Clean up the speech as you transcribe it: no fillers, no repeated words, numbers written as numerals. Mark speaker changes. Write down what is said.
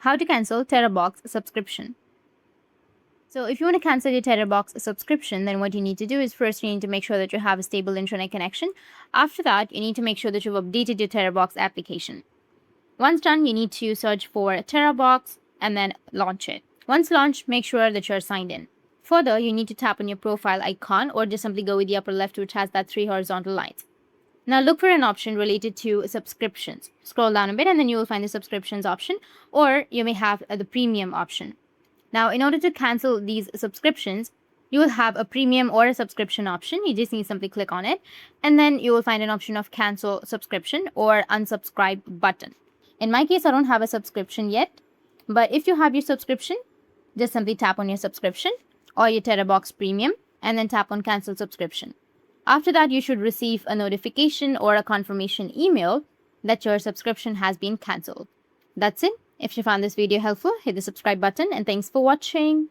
Speaker 1: How to cancel TeraBox subscription. So if you want to cancel your TeraBox subscription, then what you need to do is first you need to make sure that you have a stable internet connection. After that, you need to make sure that you've updated your TeraBox application. Once done, you need to search for TeraBox and then launch it. Once launched, make sure that you're signed in. Further, you need to tap on your profile icon or just simply go with the upper left, which has that 3 horizontal lines. Now look for an option related to subscriptions. Scroll down a bit and then you will find the subscriptions option, or you may have the premium option. Now, in order to cancel these subscriptions, you will have a premium or a subscription option. You just need to simply click on it, and then you will find an option of cancel subscription or unsubscribe button. In my case, I don't have a subscription yet, but if you have your subscription, just simply tap on your subscription or your TeraBox premium and then tap on cancel subscription. After that, you should receive a notification or a confirmation email that your subscription has been cancelled. That's it. If you found this video helpful, hit the subscribe button and thanks for watching.